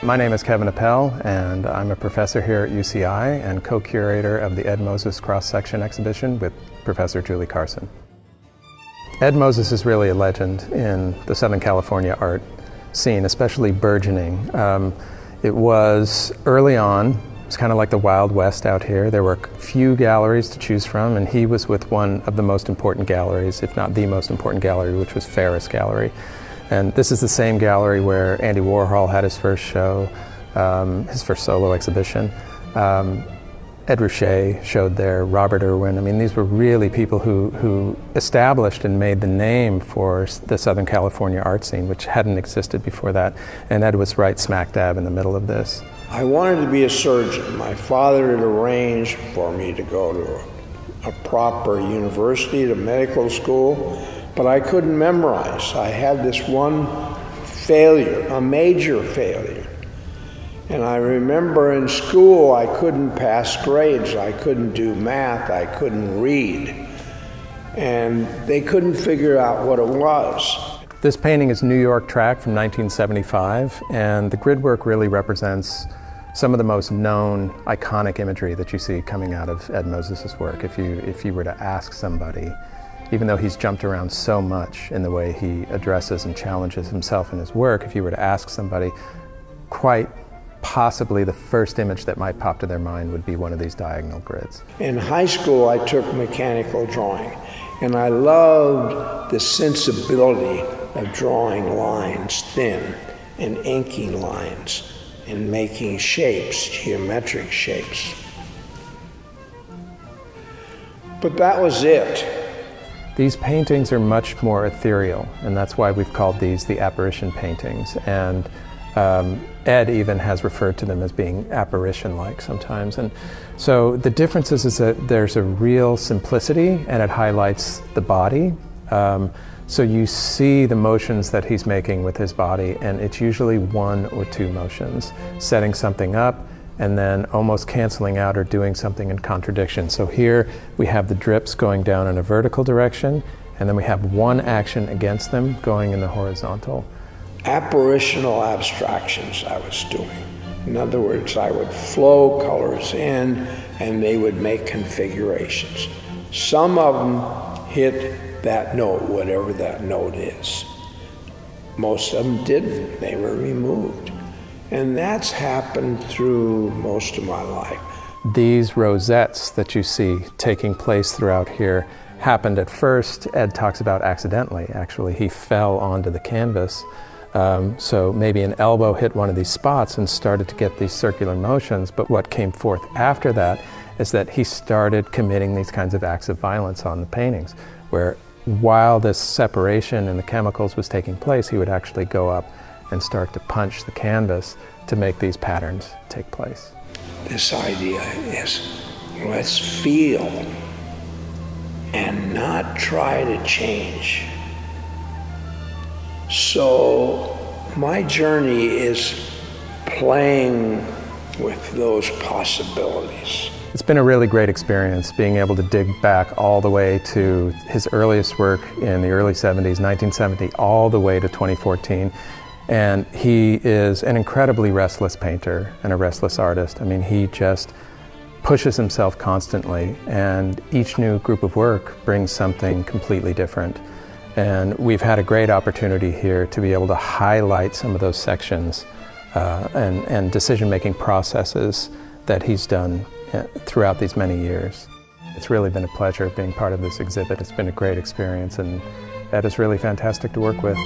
My name is Kevin Appel, and I'm a professor here at UCI and co-curator of the Ed Moses cross-section exhibition with Professor Juli Carson. Ed Moses is really a legend in the Southern California art scene, especially burgeoning. It was early on, it was kind of like the Wild West out here. There were few galleries to choose from, and he was with one of the most important galleries, if not the most important gallery, which was Ferris Gallery. And this is the same gallery where Andy Warhol had his first show, his first solo exhibition. Ed Ruscha showed there, Robert Irvine. I mean, these were really people who established and made the name for the Southern California art scene, which hadn't existed before that. And Ed was right smack dab in the middle of this. I wanted to be a surgeon. My father had arranged for me to go to a proper university, to medical school, but I couldn't memorize. I had this one failure, a major failure. And I remember in school I couldn't pass grades, I couldn't do math, I couldn't read. And they couldn't figure out what it was. This painting is New York Track from 1975, and the grid work really represents some of the most known iconic imagery that you see coming out of Ed Moses' work. If you were to ask somebody, even though he's jumped around so much in the way he addresses and challenges himself in his work, if you were to ask somebody, quite possibly the first image that might pop to their mind would be one of these diagonal grids. In high school, I took mechanical drawing, and I loved the sensibility of drawing lines thin and inking lines and making shapes, geometric shapes. But that was it. These paintings are much more ethereal, and that's why we've called these the apparition paintings. And Ed even has referred to them as being apparition-like sometimes. And so the difference is that there's a real simplicity, and it highlights the body. So you see the motions that he's making with his body, and it's usually one or two motions, setting something up and then almost canceling out or doing something in contradiction. So here we have the drips going down in a vertical direction, and then we have one action against them going in the horizontal. Apparitional abstractions I was doing. In other words, I would flow colors in and they would make configurations. Some of them hit that note, whatever that note is. Most of them didn't, they were removed. And that's happened through most of my life. These rosettes that you see taking place throughout here happened at first, Ed talks about accidentally, actually. He fell onto the canvas. So maybe an elbow hit one of these spots and started to get these circular motions, but what came forth after that is that he started committing these kinds of acts of violence on the paintings, where while this separation in the chemicals was taking place, he would actually go up and start to punch the canvas to make these patterns take place. This idea is, let's feel and not try to change. So my journey is playing with those possibilities. It's been a really great experience being able to dig back all the way to his earliest work in the early 70s, 1970, all the way to 2014. And he is an incredibly restless painter and a restless artist. I mean, he just pushes himself constantly, and each new group of work brings something completely different. And we've had a great opportunity here to be able to highlight some of those sections and decision-making processes that he's done throughout these many years. It's really been a pleasure being part of this exhibit. It's been a great experience, and Ed is really fantastic to work with.